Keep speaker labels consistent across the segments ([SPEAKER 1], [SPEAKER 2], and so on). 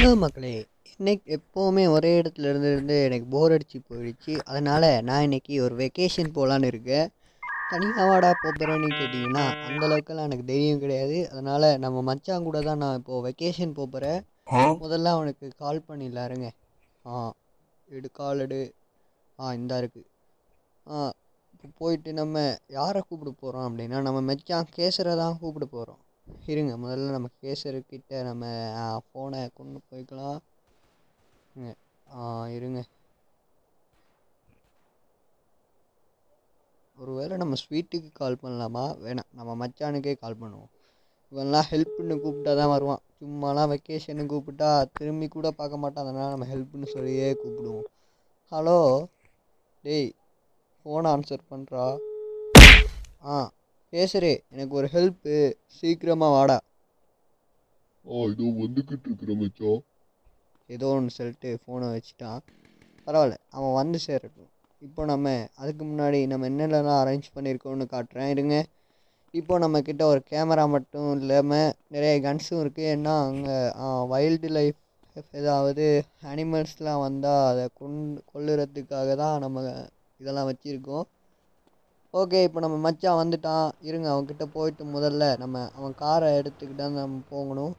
[SPEAKER 1] Hello மக்களே, இன்னைக்கு எப்போவுமே ஒரே இடத்துல இருந்து எனக்கு போர் அடிச்சு போயிடுச்சு. அதனால் நான் இன்னைக்கு ஒரு வெக்கேஷன் போகலான்னு இருக்கேன். தனியாவாடா போகிறேன்னு கேட்டிங்கன்னா அந்தளவுக்குலாம் எனக்கு தைரியம் கிடையாது. அதனால் நம்ம மச்சான் கூட தான் நான் இப்போது வெக்கேஷன் போகிறேன். முதல்ல அவனுக்கு கால் பண்ணிடலாருங்க. கால் எடு. இந்தா இருக்குது. இப்போ போயிட்டு நம்ம யாரை கூப்பிட போகிறோம் அப்படின்னா நம்ம மச்சான் கேசரை தான் கூப்பிட போகிறோம். இருங்க, முதல்ல நம்ம கேசருக்கிட்ட நம்ம ஃபோனை கொண்டு போய்க்கலாம். இருங்க, ஒருவேளை நம்ம ஸ்வீட்டுக்கு கால் பண்ணலாமா? வேணாம், நம்ம மச்சானுக்கே கால் பண்ணுவோம். இவன்லாம் ஹெல்ப்புன்னு கூப்பிட்டா தான் வருவான். சும்மாலாம் வெக்கேஷன்னு கூப்பிட்டா திரும்பி கூட பார்க்க மாட்டான். அதனால் நம்ம ஹெல்ப்புன்னு சொல்லியே கூப்பிடுவோம். ஹலோ டேய், ஃபோன் ஆன்சர் பண்ணுறா. கேசரி, எனக்கு ஒரு ஹெல்ப்பு, சீக்கிரமாக வாடா.
[SPEAKER 2] இதோ வந்துக்கிட்டு இருக்கிற மச்சான்.
[SPEAKER 1] ஏதோ ஒன்று சொல்லிட்டு ஃபோனை வச்சுட்டான். பரவாயில்ல, அவன் வந்து சேரட்டும். இப்போ நம்ம அதுக்கு முன்னாடி நம்ம என்னென்னலாம் அரேஞ்ச் பண்ணியிருக்கோன்னு காட்டுறேன், இருங்க. இப்போ நம்மக்கிட்ட ஒரு கேமரா மட்டும் இல்லாமல் நிறைய கன்ஸும் இருக்குது. ஏன்னா அங்கே வைல்டு லைஃப் ஏதாவது அனிமல்ஸ்லாம் வந்தால் அதை கொல்லுறதுக்காக தான் நம்ம இதெல்லாம் வச்சுருக்கோம். ஓகே, இப்போ நம்ம மச்சான் வந்துட்டான். இருங்க, அவன்கிட்ட போயிட்டு முதல்ல அவன் காரை எடுத்துக்கிட்டு தான் நம்ம போகணும்.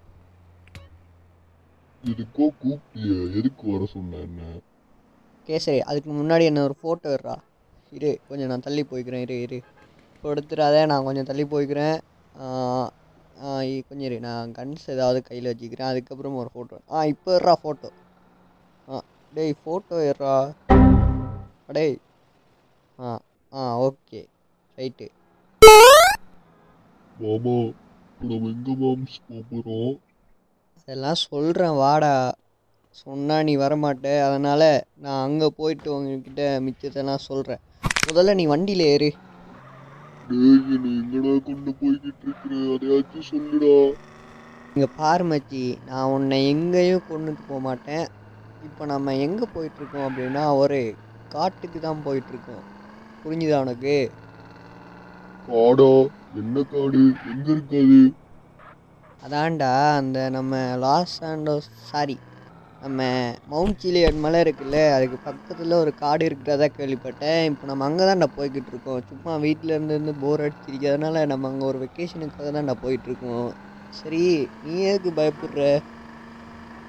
[SPEAKER 2] எதுக்கோ கூப்பிட்டிய? எதுக்கு வர சொன்ன என்ன?
[SPEAKER 1] கேசரி, அதுக்கு முன்னாடி என்ன ஒரு ஃபோட்டோ எடுறா. இரு, கொஞ்சம் நான் தள்ளி போய்க்கிறேன். இரு இப்போ எடுத்துடாதே, நான் கொஞ்சம் தள்ளி போய்க்கிறேன். கொஞ்சம் இரு, நான் கன்ஸ் ஏதாவது கையில் வச்சுக்கிறேன். அதுக்கப்புறம் ஒரு ஃபோட்டோ. இப்போ எடுறா ஃபோட்டோ. டேய், ஃபோட்டோ எடுறா. டேய். Okay, right.
[SPEAKER 2] மாமா, இப்போ நம்ம எங்கே மாம்ஸ் போகிறோம்?
[SPEAKER 1] அதெல்லாம் சொல்கிறேன், வாடா. சொன்னால் நீ வரமாட்டே, அதனால் நான் அங்கே போயிட்டு உங்ககிட்ட மிச்சத்தெல்லாம் சொல்கிறேன். முதல்ல நீ வண்டியில் ஏறு.
[SPEAKER 2] டேய், நீ எங்கடா கொண்டு போய்கிட்டு இருக்கிற? அதையாச்சும் சொல்லுடா.
[SPEAKER 1] இங்கே பாரு மச்சி, நான் உன்னை எங்கேயும் கொண்டுட்டு போக மாட்டேன். இப்போ நம்ம எங்கே போயிட்டுருக்கோம் அப்படின்னா ஒரு காட்டுக்கு தான் போயிட்டுருக்கோம். புரிஞ்சுதா உனக்கு?
[SPEAKER 2] காடா? என்ன காடு? எங்கே இருக்காது?
[SPEAKER 1] அதான்டா, அந்த நம்ம நம்ம மவுண்ட் சிலியட் மலை இருக்குல்ல, அதுக்கு பக்கத்தில் ஒரு காடு இருக்கிறதா கேள்விப்பட்டேன். இப்போ நம்ம அங்கே தான்டா போய்கிட்டு இருக்கோம். சும்மா வீட்டில் இருந்து போர் அடிச்சிருக்கிறதுனால நம்ம அங்கே ஒரு வெக்கேஷனுக்காக தான்டா போயிட்டுருக்கோம். சரி, நீ எதுக்கு பயப்படுற?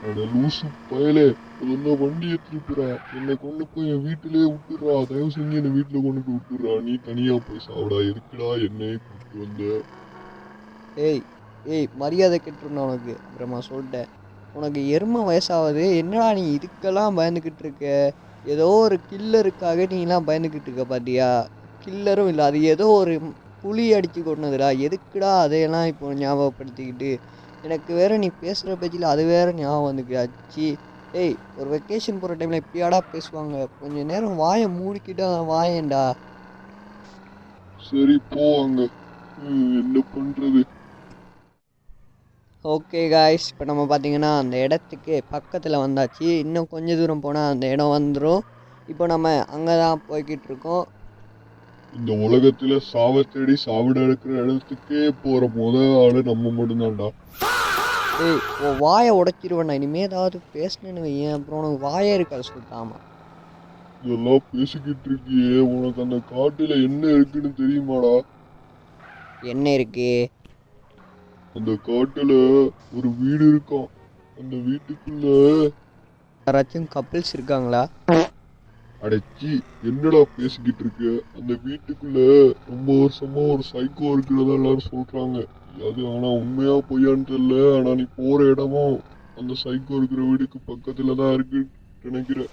[SPEAKER 2] அட லூசு பயலே, முதல்ல வண்டி எடுத்துட்டுறா. என்னை கொண்டு போய் என் வீட்டிலேயே விட்டுடுறா. தயவு செஞ்சு என்னை வீட்டில் கொண்டு போய் விட்டுடுறா. நீ தனியாக போய் சாப்பிடா. எதுக்குடா என்னையே கூப்பிட்டு வந்த?
[SPEAKER 1] ஏய் மரியாதை கெட்டுருந்தா உனக்கு. அப்புறமா சொல்லிட்டேன், உனக்கு எருமை வயசாகுது, என்னடா நீ இதுக்கெல்லாம் பயந்துக்கிட்டு இருக்க? ஏதோ ஒரு கில்லருக்காக நீலாம் பயந்துக்கிட்டு இருக்க பார்த்தியா? கில்லரும் இல்லை, அது ஏதோ ஒரு புலி அடித்து கொண்டதுடா. எதுக்குடா அதையெல்லாம் இப்போ ஞாபகப்படுத்திக்கிட்டு? எனக்கு வேறு நீ பேசுகிற பேச்சில் அது வேறு ஞாபகம் வந்துக்கிடாச்சு. ஒரு வெக்கேஷன் போகிற டைமில் இப்படியாடா பேசுவாங்க? கொஞ்சம் நேரம் வாயை மூடிக்கிட்டா வாயேண்டா.
[SPEAKER 2] சரி, போவாங்க. என்ன பண்ணுறது?
[SPEAKER 1] ஓகே காய்ஸ், இப்போ நம்ம பார்த்தீங்கன்னா அந்த இடத்துக்கு பக்கத்தில் வந்தாச்சு. இன்னும் கொஞ்சம் தூரம் போனால் அந்த இடம் வந்துடும். இப்போ நம்ம அங்கே தான் போய்கிட்டு இருக்கோம்.
[SPEAKER 2] இந்த உலகத்துல சாவ தேடி சாவிட இருக்கிற இடத்துக்கே போற ஆளு நம்ம மட்டும்தான்டா.
[SPEAKER 1] வாயை உடைச்சிருவேண்ணா. இனிமே ஏதாவது பேசணுன்னு வையேன், அப்புறம் உனக்கு வாயே இருக்காது சுத்தாமா.
[SPEAKER 2] இதெல்லாம் பேசிக்கிட்டு இருக்கியே, உனக்கு அந்த காட்டுல என்ன இருக்குன்னு தெரியுமாடா?
[SPEAKER 1] என்ன இருக்கு?
[SPEAKER 2] அந்த காட்டுல ஒரு வீடு இருக்கான். அந்த வீட்டுக்குள்ள
[SPEAKER 1] யாராச்சும் கப்பிள்ஸ் இருக்காங்களா?
[SPEAKER 2] அடைச்சி, என்னடா பேசிக்கிட்டு இருக்க? அந்த வீட்டுக்குள்ள ரொம்ப வருஷமா ஒரு சைக்கோ இருக்கிறதா எல்லாரும் சொல்றாங்க. அது ஆனா உண்மையா பொய்யான்னு தெரியல. ஆனா நீ போற இடமும் அந்த சைக்கோ இருக்கிற வீட்டுக்கு பக்கத்துலதான் இருக்கு நினைக்கிறேன்.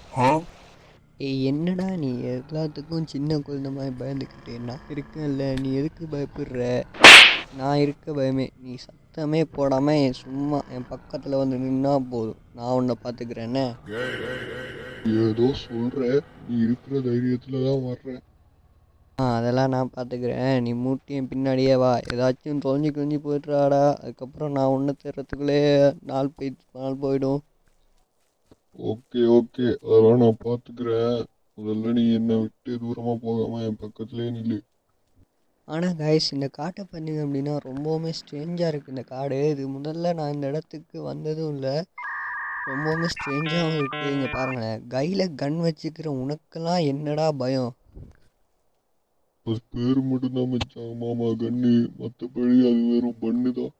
[SPEAKER 1] என்னடா நீ எல்லாத்துக்கும் சின்ன குழந்தை மாதிரி பயந்துக்கிட்டு? நான் இருக்கேன்ல, நீ எதுக்கு பயப்படுற? நான் இருக்க பயமே. நீ சத்தமே போடாமல் சும்மா என் பக்கத்தில் வந்து நின்னா போதும், நான் உன்னை பார்த்துக்கிறேன்னே.
[SPEAKER 2] ஏதோ சொல்ற, நீ இருக்கிற தைரியத்துல தான் வர்றேன்.
[SPEAKER 1] அதெல்லாம் நான் பார்த்துக்கிறேன். நீ மூட்டி என் பின்னாடியே வா. ஏதாச்சும் தொலைஞ்சி போய்ட்றாடா, அதுக்கப்புறம் நான் ஒன்று தேர்றதுக்குள்ளே நாள் போயிடும்.
[SPEAKER 2] ஓகே ஓகே, அதெல்லாம் நான் பார்த்துக்கிறேன். முதல்ல நீ என்னை விட்டு தூரமாக போகாமல் என் பக்கத்துலேயே நில்லு.
[SPEAKER 1] ஆனால் கைஸ், இந்த காட்டை பார்த்தீங்க அப்படின்னா ரொம்பவுமே ஸ்ட்ரேஞ்சாக இருக்குது இந்த காடு. இது முதல்ல நான் இந்த இடத்துக்கு வந்ததும் இல்லை. ரொம்பவுமே ஸ்ட்ரேஞ்சாகவும் இருக்குது. இங்கே பாருங்களேன், கையில் கன் வச்சுக்கிற உனக்கெல்லாம் என்னடா பயம்?
[SPEAKER 2] அது பேர் மட்டும்தான் மச்சான் மாமா கன்னு, மற்றபடி அது வெறும் பண்ணு தான்.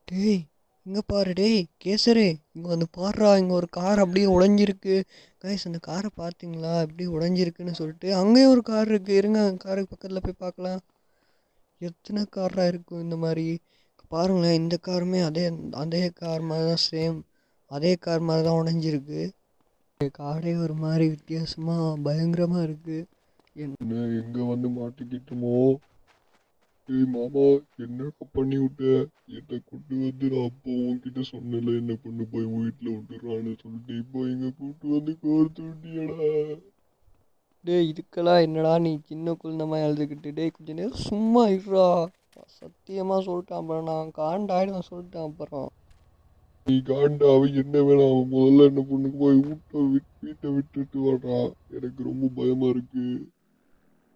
[SPEAKER 1] டேய் இங்கே பாரு, டேய் கேசரு, இங்கே வந்து பாடுறா, இங்கே ஒரு கார் அப்படியே உடைஞ்சிருக்கு. கைஸ் அந்த காரை பார்த்தீங்களா எப்படி உடைஞ்சிருக்குன்னு சொல்லிட்டு. அங்கேயும் ஒரு கார் இருக்குது, இருங்க காருக்கு பக்கத்தில் போய் பார்க்கலாம். எத்தனை காராக இருக்கும் இந்த மாதிரி? பாருங்களேன், இந்த காருமே அதே அதே கார் மாதிரி தான், சேம் அதே கார் மாதிரி தான் உடைஞ்சிருக்கு. காரே ஒரு மாதிரி வித்தியாசமாக பயங்கரமாக இருக்குது.
[SPEAKER 2] என்ன எங்க வந்து மாட்டிக்கிட்டோமோ? ஏய் மாமா, என்னடா பண்ணி விட்ட? என்னை கொண்டு வந்து நான் அப்போ உன்கிட்ட சொன்னல, என்ன கொண்டு போய் வீட்டில் விட்டுறான்னு சொல்லிட்டு இப்போ இங்க கூட்டு வந்து கோர்த்து விட்டியடா.
[SPEAKER 1] டேய் இதுக்கெல்லாம் என்னடா நீ சின்ன குழந்தமாக எழுதுக்கிட்டு? டேய் கொஞ்சம் நேரம் சும்மா இருடா. சத்தியமாக சொல்லிட்டான், அப்புறம் நான் காண்டாயிடும் சொல்லிட்டேன். அப்புறம்
[SPEAKER 2] நீ காண்டாவை என்ன வேணாம், முதல்ல என்ன பொண்ணுக்கு போய் வீட்டை விட்டுட்டு வாடா, எனக்கு ரொம்ப பயமா இருக்கு.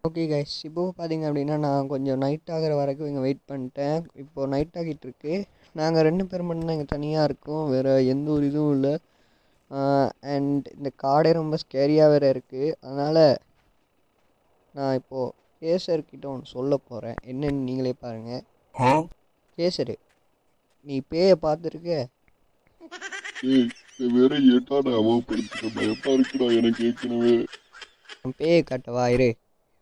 [SPEAKER 1] ஓகே கைஸ், இப்போ பார்த்தீங்க அப்படின்னா நான் கொஞ்சம் நைட் ஆகிற வரைக்கும் இங்கே வெயிட் பண்ணிட்டேன். இப்போது நைட் ஆகிட்டு இருக்கு. நாங்கள் 2 பேர் மட்டும்தான் இங்கே தனியாக இருக்கோம், வேறு எந்த ஒரு இதுவும் இல்லை. அண்ட் இந்த காடே ரொம்ப ஸ்கேரியாக வேறு இருக்குது. அதனால் நான் இப்போது கேசர்கிட்ட ஒன்று சொல்ல போகிறேன், என்னன்னு நீங்களே பாருங்கள். கேசரு, நீ பேயை பார்த்துருக்க?
[SPEAKER 2] ஏய் இதை வேற ஏட்டா ஞாபகப்படுத்துற, பயமா இருக்குடா எனக்கு ஏற்கனவே.
[SPEAKER 1] நான் பேயை காட்டவா? இரு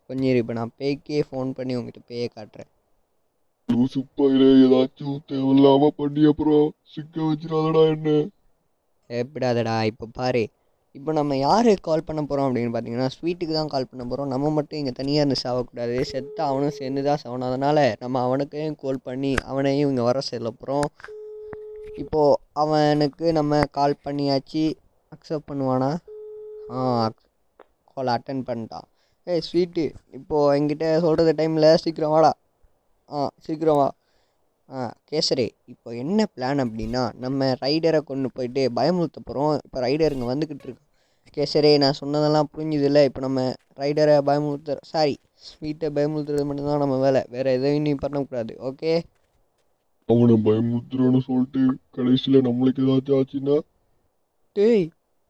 [SPEAKER 1] கொஞ்சம் இரு, இப்போ நான் பேய்க்கே ஃபோன் பண்ணி உங்ககிட்ட பேயை காட்டுறேன்.
[SPEAKER 2] லூசுப்பாயில ஏதாச்சும் தேவையில்லாம பண்ணி அப்புறம் சிக்க வச்சிடாதடா என்ன.
[SPEAKER 1] எப்படாதடா, இப்போ பாரு, இப்போ நம்ம யாருக்கு கால் பண்ண போகிறோம் அப்படின்னு பார்த்தீங்கன்னா ஸ்வீட்டுக்கு தான் கால் பண்ண போகிறோம். நம்ம மட்டும் இங்கே தனியாக இருந்து சாவக்கூடாது, செத்து அவனும் சேர்ந்து தான் சாவணும். அதனால் நம்ம அவனுக்கையும் கால் பண்ணி அவனையும் இங்கே வர சொல்ல போகிறோம். இப்போது அவனுக்கு நம்ம கால் பண்ணியாச்சு, அக்செப்ட் பண்ணுவானா? கால் அட்டன் பண்ணிட்டான். ஏய் ஸ்வீட்டு, இப்போது என்கிட்ட சொல்கிறது டைமில் சீக்கிரம் வாடா. சீக்கிரம் வா. கேசரி, இப்போ என்ன பிளான் அப்படின்னா நம்ம ரைடரை கொண்டு போயிட்டு பயமுறுத்த போகிறோம். இப்போ ரைடர் இங்கே வந்துக்கிட்டு இருக்கோம். கேசரி, நான் சொன்னதெல்லாம் புரிஞ்சுதில்ல. இப்போ நம்ம ரைடரை சாரி ஸ்வீட்டை பயமுறுத்துறது மட்டும்தான் நம்ம வேலை, வேறு எதையும் நீ பண்ணக்கூடாது. ஓகே?
[SPEAKER 2] அவனை பயமுறுத்துறோன்னு சொல்லிட்டு கடைசியில நம்மளுக்கு ஏதாச்சும் ஆச்சுன்னா?
[SPEAKER 1] டேய்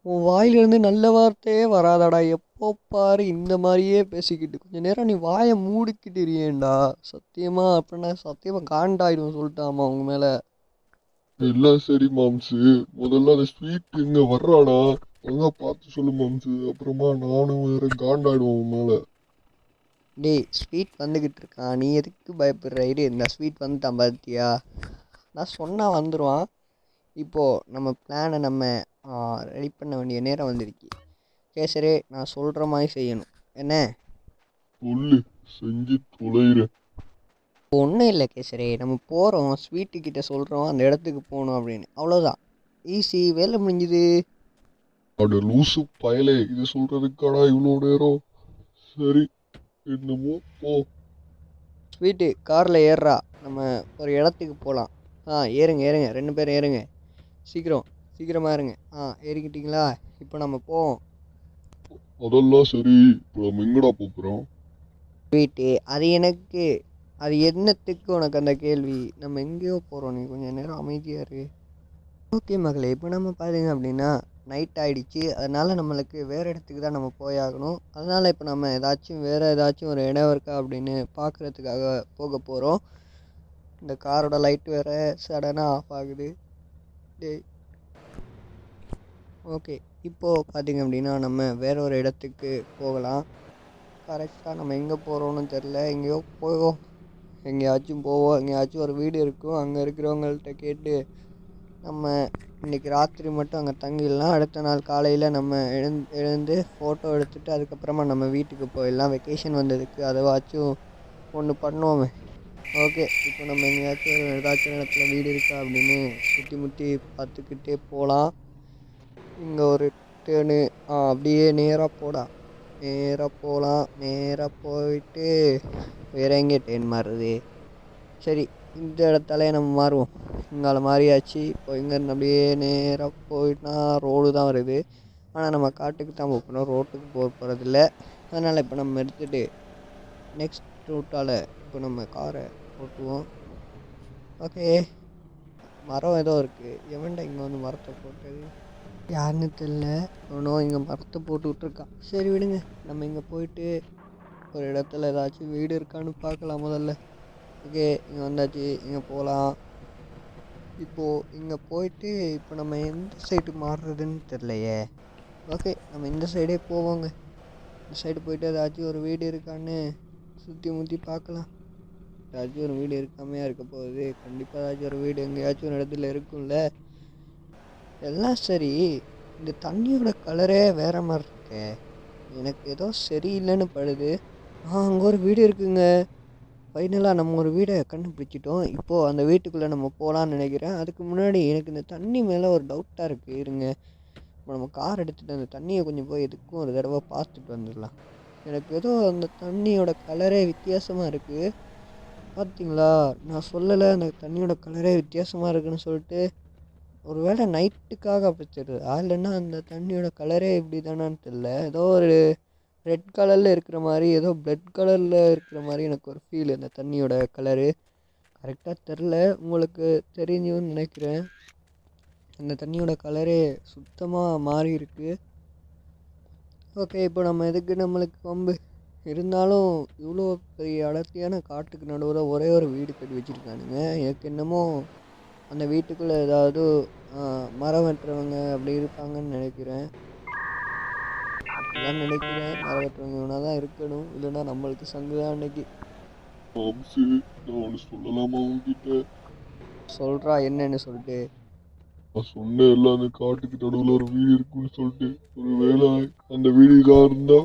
[SPEAKER 1] உன் வாயிலிருந்து நல்ல வார்த்தையே வராதாடா, எப்போ பாரு இந்த மாதிரியே பேசிக்கிட்டு. கொஞ்சம் நேரம் நீ வாயை மூடிக்கிட்டு இருக்கியேண்டா. சத்தியமாக அப்படின்னா சத்தியமாக காண்டாயிடும் சொல்லிட்டாமா உங்க மேலே.
[SPEAKER 2] எல்லாம் சரி மாம்சு, முதல்ல அந்த ஸ்வீட் இங்க வர்றானா நல்லா பார்த்து சொல்லு மாம்சு, அப்புறமா நானும் வேற காண்டாயிடுவோம் மேல.
[SPEAKER 1] டேய் ஸ்வீட் வந்துக்கிட்டு இருக்கான், நீ எதுக்கு பயப்படுற? இரு, இந்த ஸ்வீட் வந்துட்டான் பார்த்தியா, நான் சொன்னால் வந்துடுவான். இப்போது நம்ம பிளானை நம்ம ரெடி பண்ண வேண்டிய நேரம் வந்துருச்சு. கேசரி, நான் சொல்கிற மாதிரி செய்யணும் என்ன?
[SPEAKER 2] சொல்லு, செஞ்சு தொலைகிறேன்.
[SPEAKER 1] ஒன்றும் இல்லை கேசரி, நம்ம போகிறோம், ஸ்வீட்டுக்கிட்ட சொல்கிறோம் அந்த இடத்துக்கு போகணும் அப்படின்னு, அவ்வளோதான். ஈஸி, வேலை முடிஞ்சுது.
[SPEAKER 2] அட லூசு பயலே, இது சொல்றதுக்காடா இவ்வளோ நேரம்? சரி, என்னமோ போ.
[SPEAKER 1] ஸ்வீட்டு காரில் ஏறுறா, நம்ம ஒரு இடத்துக்கு போகலாம். ஏறுங்க ஏறுங்க, 2 பேரும் ஏறுங்க, சீக்கிரமாக இருங்க. ஏறிக்கிட்டிங்களா? இப்போ நம்ம போவோம்.
[SPEAKER 2] அதெல்லாம் சரி, இப்போ நம்ம எங்கடா போகிறோம்?
[SPEAKER 1] ஸ்வீட்டு, அது என்னத்துக்கு உனக்கு அந்த கேள்வி? நம்ம எங்கேயோ போகிறோம், நீ கொஞ்சம் நேரம் அமைதியாக இரு. ஓகே மகளே, இப்போ நம்ம பார்த்தீங்க அப்படின்னா நைட் ஆகிடுச்சு. அதனால் நம்மளுக்கு வேறு இடத்துக்கு தான் நம்ம போயாகணும். அதனால் இப்போ நம்ம வேறு ஏதாச்சும் ஒரு இடம் இருக்கா அப்படின்னு பார்க்குறதுக்காக போக போகிறோம். இந்த காரோட லைட் வேறு சடனாக ஆஃப் ஆகுது. டேய் ஓகே, இப்போது பார்த்திங்க அப்படின்னா நம்ம வேற ஒரு இடத்துக்கு போகலாம். கரெக்டாக நம்ம எங்கே போகிறோன்னு தெரில, எங்கேயாச்சும் போவோம். எங்கேயாச்சும் ஒரு வீடு இருக்கும், அங்கே இருக்கிறவங்கள்ட்ட கேட்டு நம்ம இன்றைக்கி ராத்திரி மட்டும் அங்கே தங்கிடலாம். அடுத்த நாள் காலையில் நம்ம எழுந்து ஃபோட்டோ எடுத்துகிட்டு அதுக்கப்புறமா நம்ம வீட்டுக்கு போயிடலாம். வெக்கேஷன் வந்ததுக்கு அதுவாச்சும் ஒன்று பண்ணுவோமே. ஓகே, இப்போ நம்ம எங்கேயாச்சும் ஏதாச்சும் இடத்துல வீடு இருக்கா அப்படின்னு சுற்றி முற்றி பார்த்துக்கிட்டே போகலாம். இங்கே ஒரு டேர்னு, அப்படியே நேராக போகலாம். நேராக போயிட்டு வேறு எங்கே டேர்ன் மாறுறது? சரி, இந்த இடத்தாலே நம்ம மாறுவோம். இங்கால மாறியாச்சு. இப்போ இங்கேருந்து அப்படியே நேராக போயிட்டுனா ரோடு தான் வருது. ஆனால் நம்ம காட்டுக்கு தான் போகணும், ரோட்டுக்கு போகிறதில்ல. அதனால் இப்போ நம்ம எடுத்துகிட்டு நெக்ஸ்ட் ரூட்டால் இப்போ நம்ம காரை ஓட்டுவோம். ஓகே, மரம் ஏதோ இருக்குது. எவன்டா இங்கே வந்து மரத்தை போட்டது? யாருன்னு தெரில. அவனோ இங்கே மரத்தை போட்டு விட்ருக்கான். சரி விடுங்க, நம்ம இங்கே போயிட்டு ஒரு இடத்துல ஏதாச்சும் வீடு இருக்கான்னு பார்க்கலாம் முதல்ல. ஓகே, இங்கே வந்தாச்சு, இங்கே போகலாம். இப்போது இங்கே போயிட்டு இப்போ நம்ம எந்த சைடு மாறுறதுன்னு தெரிலையே. ஓகே, நம்ம இந்த சைடே போவோங்க. இந்த சைடு போயிட்டு ஏதாச்சும் ஒரு வீடு இருக்கான்னு சுற்றி முற்றி பார்க்கலாம். ஏதாச்சும் ஒரு வீடு இருக்காமையாக இருக்க போகுது. கண்டிப்பாக ஏதாச்சும் ஒரு வீடு எங்கேயாச்சும் ஒரு இடத்துல இருக்கும்ல. எல்லாம் சரி, இந்த தண்ணியோட கலரே வேற மாதிரி இருக்கே. எனக்கு ஏதோ சரியில்லைன்னு படுது. அங்கே ஒரு வீடு இருக்குங்க. ஃபைனலாக நம்ம ஒரு வீடை கண்டுபிடிச்சிட்டோம். இப்போது அந்த வீட்டுக்குள்ளே நம்ம போகலான்னு நினைக்கிறேன். அதுக்கு முன்னாடி எனக்கு இந்த தண்ணி மேலே ஒரு டவுட்டாக இருக்குது. இருங்க, இப்போ நம்ம கார் எடுத்துகிட்டு அந்த தண்ணியை கொஞ்சம் போய் எதுக்கும் ஒரு தடவை பார்த்துட்டு வந்துடலாம். எனக்கு ஏதோ அந்த தண்ணியோட கலரே வித்தியாசமாக இருக்குது. பார்த்தீங்களா, நான் சொல்லலை அந்த தண்ணியோட கலரே வித்தியாசமாக இருக்குதுன்னு சொல்லிட்டு. ஒரு வேளை நைட்டுக்காக அப்படி தெரியுதா, இல்லைன்னா அந்த தண்ணியோட கலரே இப்படி தானான்னு தெரில. ஏதோ ஒரு ரெட் கலரில் இருக்கிற மாதிரி, ஏதோ பிளட் கலரில் இருக்கிற மாதிரி எனக்கு ஒரு ஃபீல். அந்த தண்ணியோட கலரு கரெக்டாக தெரில. உங்களுக்கு தெரிஞ்சுன்னு நினைக்கிறேன். அந்த தண்ணியோட கலரே சுத்தமாக மாறி இருக்கு. ஓகே, இப்போ நம்ம எதுக்கு நம்மளுக்கு வம்பு இருந்தாலும் இவ்வளோ பெரிய அடர்த்தியான காட்டுக்கு நடுவில் ஒரே ஒரு வீடு கட்டி வச்சுருக்கானுங்க. எனக்கு என்னமோ அந்த வீட்டுக்குள்ளே ஏதாவது மரம் வெட்டுறவங்க அப்படி இருப்பாங்கன்னு நினைக்கிறேன். அப்படிதான் நினைக்கிறேன். மரம் வெட்டுறவங்க இவனா தான் இருக்கணும், இல்லைன்னா நம்மளுக்கு சங்கு தான் அன்னைக்கு.
[SPEAKER 2] மாம்சு, நான் ஒன்று சொல்லலாமா உங்ககிட்ட?
[SPEAKER 1] சொல்கிறா என்னன்னு சொல்லிட்டு.
[SPEAKER 2] நான் சொன்னேன் எல்லாம் அந்த காட்டுக்கு நடுவில் ஒரு வீடு இருக்குன்னு சொல்லிட்டு. ஒரு வேளை அந்த வீடு இதாக இருந்தா?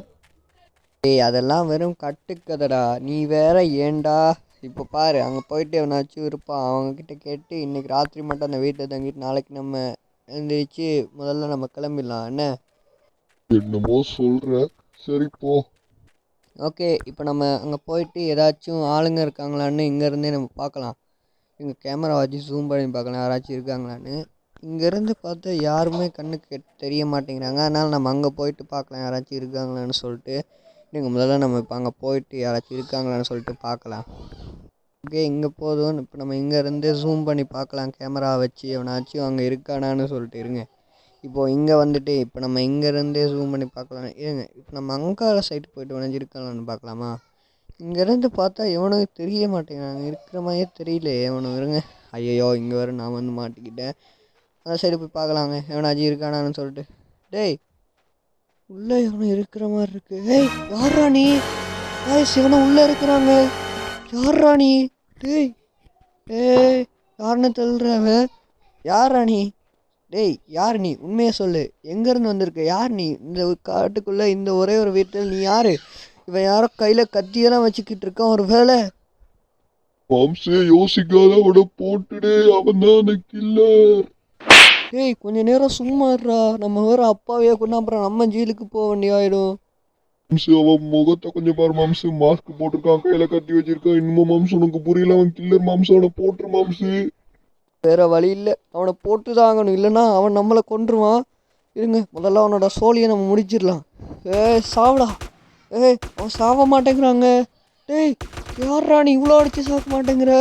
[SPEAKER 1] ஏய், அதெல்லாம் வெறும் கட்டுக்கதடா. நீ வேற ஏன்டா? இப்போ பாரு, அங்கே போயிட்டு எவனாச்சும் இருப்பான். அவங்கக்கிட்ட கேட்டு இன்றைக்கி ராத்திரி மட்டும் அந்த வீட்டில் தங்கிட்டு நாளைக்கு நம்ம எழுந்திரிச்சு முதல்ல நம்ம கிளம்பிடலாம் என்ன?
[SPEAKER 2] என்னமோ சொல்ற, சரி போ.
[SPEAKER 1] ஓகே, இப்போ நம்ம அங்கே போயிட்டு ஏதாச்சும் ஆளுங்க இருக்காங்களான்னு இங்கேருந்தே நம்ம பார்க்கலாம். இங்கே கேமரா வச்சு ஜூம் பண்ணி பார்க்கலாம் யாராச்சும் இருக்காங்களான்னு. இங்கேருந்து பார்த்தா யாருமே கண்ணுக்கு தெரிய மாட்டேங்கிறாங்க. அதனால் நம்ம அங்கே போயிட்டு பார்க்கலாம் யாராச்சும் இருக்காங்களான்னு சொல்லிட்டு. நீங்கள் முதல்ல நம்ம இப்போ அங்கே போயிட்டு யாராச்சும் இருக்காங்களான்னு சொல்லிட்டு பார்க்கலாம். ஓகே, இங்கே போதும். இப்போ நம்ம இங்கேருந்து ஜூம் பண்ணி பார்க்கலாம் கேமரா வச்சு எவனாச்சும் அங்கே இருக்கானான்னு சொல்லிட்டு. இருங்க, இப்போது இங்கே வந்துட்டு இப்போ நம்ம இங்கேருந்தே ஜூம் பண்ணி பார்க்கலாம். இருங்க, இப்போ நம்ம அங்கால சைட்டு போய்ட்டு வேணாச்சும் இருக்காங்களான்னு பார்க்கலாமா? இங்கேருந்து பார்த்தா எவனுக்கு தெரிய மாட்டேங்கிறாங்க, இருக்கிற மாதிரியே தெரியல எவனும். இருங்க, ஐயோ இங்கே வர நான் வந்து மாட்டிக்கிட்டேன். அந்த சைடு போய் பார்க்கலாங்க எவனாச்சும் இருக்கானான்னு சொல்லிட்டு. டேய், உள்ளே எவனும் இருக்கிற மாதிரி இருக்கு. ஏய், யாரா நீ? சிவனும் உள்ளே இருக்கிறாங்க. யாரா நீ? டேய், ஏய், யாருன்னு தெல்றவ? யாரா நீ? டேய், யார் நீ? உண்மையை சொல்லு, எங்கேருந்து வந்திருக்க? யார் நீ? இந்த காட்டுக்குள்ளே இந்த ஒரே ஒரு வீட்டில் நீ யார்? இவன் யாரோ கையில் கத்தியெல்லாம் வச்சுக்கிட்டு இருக்கான். ஒரு வேலை
[SPEAKER 2] மாம்சே, யோசிக்காத அவனை போட்டுடு, அவன் தான் அந்த கில்லர்.
[SPEAKER 1] டேய், கொஞ்ச நேரம் சும்மா இருடா. நம்ம வேறு அப்பாவையே கொண்டு அப்புறம் நம்ம ஜெயிலுக்கு போக வேண்டியாயிடும்.
[SPEAKER 2] மாம்சு, அவன் முகத்தை கொஞ்சம் பாரு மாம்சு. மாஸ்க் போட்டிருக்கான், கையில கட்டி வச்சிருக்கான். இன்னும் மாம்சு உனக்கு புரியல, அவன் கில்லர் மாம்சு. அவனை போட்டுரு மாம்சு.
[SPEAKER 1] வேற வழி இல்லை, அவனை போட்டு தான் ஆகணும், இல்லைன்னா அவன் நம்மளை கொன்றுவான். இருங்க, முதல்ல அவனோட சோழியை நம்ம முடிச்சிடலாம். ஏய், சாவடா. ஏய், அவன் சாவ மாட்டேங்கிறாங்க. டேய், யாரா நீ இவ்வளோ அடிச்சு சாக மாட்டேங்கிற?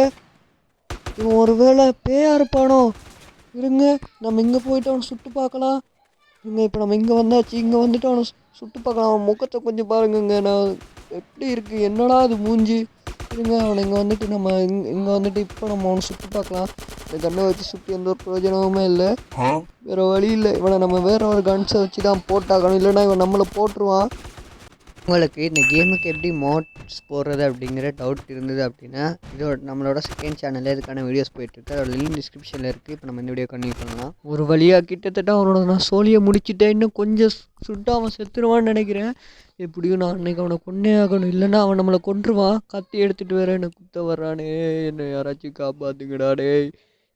[SPEAKER 1] இவன் ஒரு வேளை பேயா இருப்பானோ? இருங்க, நம்ம இங்கே போயிட்டு அவனை சுட்டு பார்க்கலாம். இருங்க, இப்போ நம்ம இங்கே வந்தாச்சு. இங்கே வந்துட்டு அவனை சுட்டு பார்க்கலாம். அவன் முகத்தை கொஞ்சம் பாருங்கங்க. நான் எப்படி இருக்குது, என்னடா அது மூஞ்சி. இருங்க, அவனை இங்கே வந்துட்டு நம்ம இங்கே வந்துட்டு இப்போ நம்ம அவனை சுட்டு பார்க்கலாம். இந்த கண்ணை வச்சு சுட்டு எந்த ஒரு பிரயோஜனமுமே இல்லை. வேறு வழி இல்லை, இவனை நம்ம வேற ஒரு கன்ஸை வச்சு தான் போட்டாக்கணும், இல்லைன்னா இவன் நம்மளை போட்டுருவான். உங்களுக்கு இந்த கேமுக்கு எப்படி மோட்ஸ் போடுறது அப்படிங்கிற டவுட் இருந்தது அப்படின்னா, இதோட நம்மளோட செகண்ட் சேனலில் இதுக்கான வீடியோஸ் போயிட்டுருக்கு. அதோட லிங்க் டிஸ்கிரிப்ஷனில் இருக்குது. இப்போ நம்ம இந்த வீடியோ கண்டினியூ பண்ணலாம். ஒரு வழியாக கிட்டத்தட்ட அவனோட நான் சோழியை முடிச்சுட்டேன். இன்னும் கொஞ்சம் சுட்டு அவன் செத்துருவான்னு நினைக்கிறேன். எப்படியும் நான் அன்றைக்கி அவனை கொன்னே ஆகணும், இல்லைன்னா அவன் நம்மளை கொன்றுவான். கத்தி எடுத்துகிட்டு வேற என்னை குத்த வர்றானே. என்னை யாராச்சும் காப்பாற்றுங்கடா. டேய்,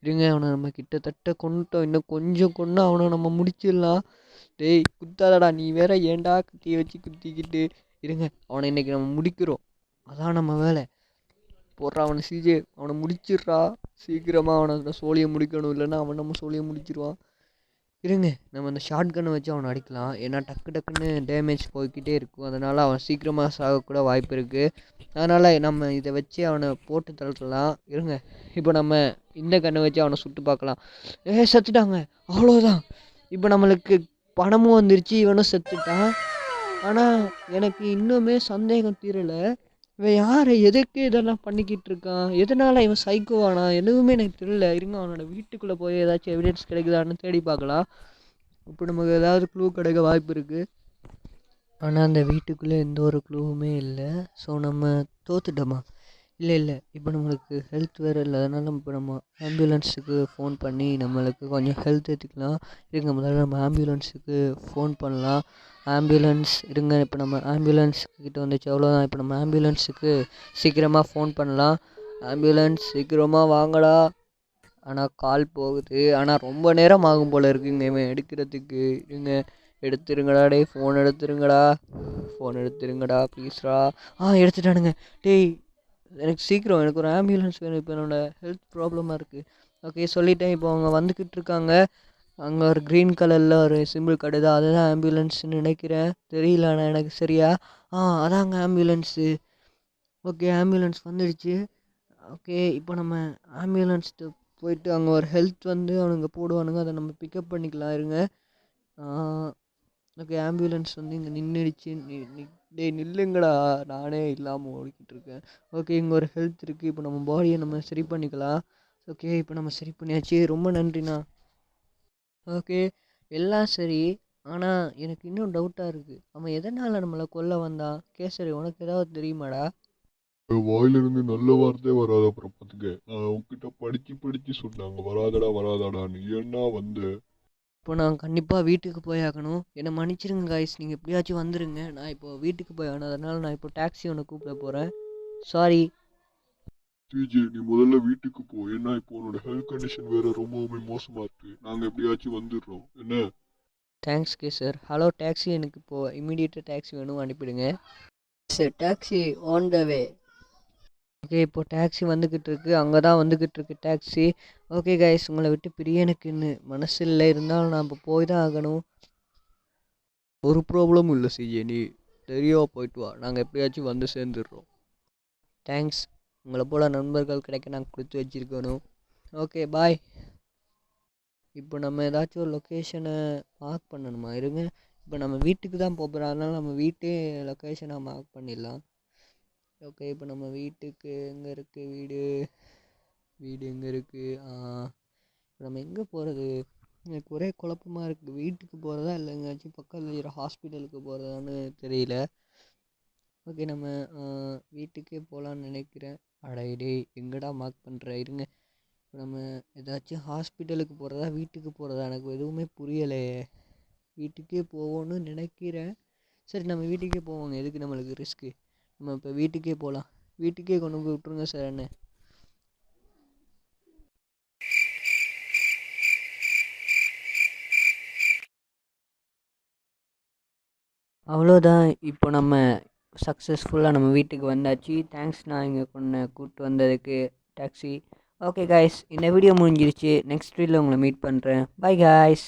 [SPEAKER 1] இருங்க, அவனை நம்ம கிட்டத்தட்ட கொண்டுட்டோம். இன்னும் கொஞ்சம் கொண்டு அவனை நம்ம முடிச்சிடலாம். டேய், குத்தாதடா. நீ வேற ஏன்டா கத்தியை வச்சு குத்திக்கிட்டு. இருங்க, அவனை இன்றைக்கி நம்ம முடிக்கிறோம். அதான் நம்ம வேலை. போடுறா அவனை சிஜே, அவனை முடிச்சிடுறா சீக்கிரமாக. அவனை சோழியை முடிக்கணும், இல்லைன்னா அவன் நம்ம சோழியை முடிச்சிடுவான். இருங்க நம்ம அந்த ஷார்ட் கன்னை வச்சு அவனை அடிக்கலாம். ஏன்னா டக்கு டக்குன்னு டேமேஜ் போய்க்கிட்டே இருக்கும். அதனால் அவன் சீக்கிரமாக சாகக்கூட வாய்ப்பு இருக்குது. அதனால் நம்ம இதை வச்சு அவனை போட்டு தள்ளலாம். இருங்க இப்போ நம்ம இந்த கன்னை வச்சு அவனை சுட்டு பார்க்கலாம். செத்துட்டாங்க, அவ்வளோதான். இப்போ நம்மளுக்கு பணமும் வந்துருச்சு, இவனும் செத்துட்டான். ஆனால் எனக்கு இன்னுமே சந்தேகம் தீரலை. இவன் யார், எதுக்கு இதெல்லாம் பண்ணிக்கிட்டு இருக்கான், எதனால் இவன் சைக்கோவானா, எதுவுமே எனக்கு தெரியல. இருங்க அவனோட வீட்டுக்குள்ளே போய் ஏதாச்சும் எவிடன்ஸ் கிடைக்குதான்னு தேடி பார்க்கலாம். இப்போ நமக்கு ஏதாவது க்ளூ கிடைக்க வாய்ப்பு இருக்குது. ஆனால் அந்த வீட்டுக்குள்ளே எந்த ஒரு க்ளூவுமே இல்லை. ஸோ நம்ம தோத்துட்டோமா? இல்லை இப்போ நம்மளுக்கு ஹெல்த் வேறு இல்லை. அதனால் இப்போ நம்ம ஆம்புலன்ஸுக்கு ஃபோன் பண்ணி நம்மளுக்கு கொஞ்சம் ஹெல்த் ஏற்றிக்கலாம். இருங்க முதல்ல நம்ம ஆம்புலன்ஸுக்கு ஃபோன் பண்ணலாம். ஆம்புலன்ஸ் இருங்க, இப்போ நம்ம ஆம்புலன்ஸ்கிட்ட வந்துச்சு, அவ்வளோதான். இப்போ நம்ம ஆம்புலன்ஸுக்கு சீக்கிரமாக ஃபோன் பண்ணலாம். ஆம்புலன்ஸ் சீக்கிரமாக வாங்கடா. ஆனால் கால் போகுது, ஆனால் ரொம்ப நேரம் ஆகும் போல் இருக்குங்க இவன் எடுக்கிறதுக்கு. இருங்க எடுத்துருங்கடா, டேய் ஃபோன் எடுத்துருங்கடா ப்ளீஸ்ரா. எடுத்துட்டானுங்க. டேய் எனக்கு சீக்கிரம், எனக்கு ஒரு ஆம்புலன்ஸ் வேணும். இப்போ என்னோடய ஹெல்த் ப்ராப்ளமாக இருக்குது. ஓகே சொல்லிட்டேன். இப்போ அவங்க வந்துக்கிட்டு இருக்காங்க. அங்கே ஒரு க்ரீன் கலரில் ஒரு சிம்பிள் கடுதா, அதுதான் ஆம்புலன்ஸ்னு நினைக்கிறேன். தெரியல ஆனால் எனக்கு சரியா. அதாங்க ஆம்புலன்ஸு. ஓகே ஆம்புலன்ஸ் வந்துடுச்சு. ஓகே இப்போ நம்ம ஆம்புலன்ஸ்ட்டு போயிட்டு அங்கே ஒரு ஹெல்த் வந்து அவனுங்க போடுவானுங்க, அதை நம்ம பிக்கப் பண்ணிக்கலாம். இருங்க. ஓகே ஆம்புலன்ஸ் வந்து இங்கே நின்றுடுச்சு. டேய் நில்லுங்கடா, நானே இல்லாமல் ஓடிக்கிட்டு இருக்கேன். ஓகே இங்கே ஒரு ஹெல்த் இருக்குது. இப்போ நம்ம பாடியை நம்ம சரி பண்ணிக்கலாம். ஓகே இப்போ நம்ம சரி பண்ணியாச்சு, ரொம்ப நன்றிண்ணா. ஓகே எல்லாம் சரி. ஆனால் எனக்கு இன்னும் டவுட்டாக இருக்குது, அவன் எதனால் நம்மளை கொல்ல வந்தான்? கேசரி உனக்கு ஏதாவது தெரியுமாடா?
[SPEAKER 2] வாயிலிருந்து நல்ல வார்த்தையே வராது. அப்புறம் பார்த்துக்க, நான் உன்கிட்ட படிச்சு சொன்னாங்க வராதடா நீ ஏன்னா வந்து.
[SPEAKER 1] இப்போ நான் கண்டிப்பாக வீட்டுக்கு போய் ஆகணும். என்னை மன்னிச்சிருங்க காய்ஸ், நீங்கள் எப்படியாச்சும் வந்துடுங்க. நான் இப்போ வீட்டுக்கு போய் ஆகணும். அதனால் நான் இப்போ டாக்ஸி ஒன்று கூப்பிட போகிறேன். சாரி.
[SPEAKER 2] சிஜே நீ முதல்ல வீட்டுக்கு போ, ஏன்னா இப்போ உன்னோட ஹெல்த் கண்டிஷன் வேற ரொம்பவுமே மோசமாக இருக்குது. நாங்கள் எப்படியாச்சும் வந்துடுறோம் என்ன.
[SPEAKER 1] தேங்க்ஸ் கேசர். ஹலோ டாக்ஸி, எனக்கு இப்போது இமீடியட்டாக டாக்ஸி வேணும், அனுப்பிடுங்க. Sir taxi on the way. Okay இப்போ டாக்ஸி வந்துக்கிட்டு இருக்கு, அங்கே தான் வந்துக்கிட்டு இருக்கு டாக்ஸி. ஓகே கைஸ், உங்களை விட்டு பிரிய எனக்குன்னு மனசு இல்லை, இருந்தாலும் நான் இப்போ போய் தான் ஆகணும். ஒரு ப்ராப்ளமும் இல்லை சிஜே, நீ தெரியாம போயிட்டு வா, நாங்கள் எப்படியாச்சும் வந்து சேர்ந்துடுறோம். தேங்க்ஸ், உங்களை போல் நண்பர்கள் கிடைக்க நாங்கள் கொடுத்து வச்சுருக்கணும். Okay bye. இப்போ நம்ம ஏதாச்சும் ஒரு லொக்கேஷனை மார்க் பண்ணணுமா? இருங்க, இப்போ நம்ம வீட்டுக்கு தான் போகிறோம், அதனால் நம்ம வீட்டே லொக்கேஷனை மார்க் பண்ணிடலாம். ஓகே இப்போ நம்ம வீட்டுக்கு எங்கே இருக்குது வீடு எங்கே இருக்குது? இப்போ நம்ம எங்கே போகிறது? எனக்கு ஒரே குழப்பமாக இருக்குது. வீட்டுக்கு போகிறதா இல்லை எங்கேயாச்சும் பக்கத்தில் இருக்கிற ஹாஸ்பிட்டலுக்கு போகிறதான்னு தெரியல. ஓகே நம்ம வீட்டுக்கே போகலான்னு நினைக்கிறேன். அடையிடே எங்கடா மார்க் பண்ணுற? இருங்க, இப்போ நம்ம ஏதாச்சும் ஹாஸ்பிட்டலுக்கு போகிறதா வீட்டுக்கு போகிறதா எனக்கு எதுவுமே புரியலையே. வீட்டுக்கே போவோன்னு நினைக்கிறேன். சரி நம்ம வீட்டுக்கே போவோங்க, எதுக்கு நம்மளுக்கு ரிஸ்க்கு. நம்ம இப்போ வீட்டுக்கே போகலாம். வீட்டுக்கே கொண்டு போய் விட்ருங்க சார் என்ன. அவ்வளோதான், இப்போ நம்ம சக்ஸஸ்ஃபுல்லாக நம்ம வீட்டுக்கு வந்தாச்சு. தேங்க்ஸ் நான் இங்கே கூப்பிட்டு வந்ததுக்கு டாக்ஸி. ஓகே காய்ஸ், இந்த வீடியோ முடிஞ்சிருச்சு. நெக்ஸ்ட் வீடியோவில் உங்களை மீட் பண்ணுறேன். By guys.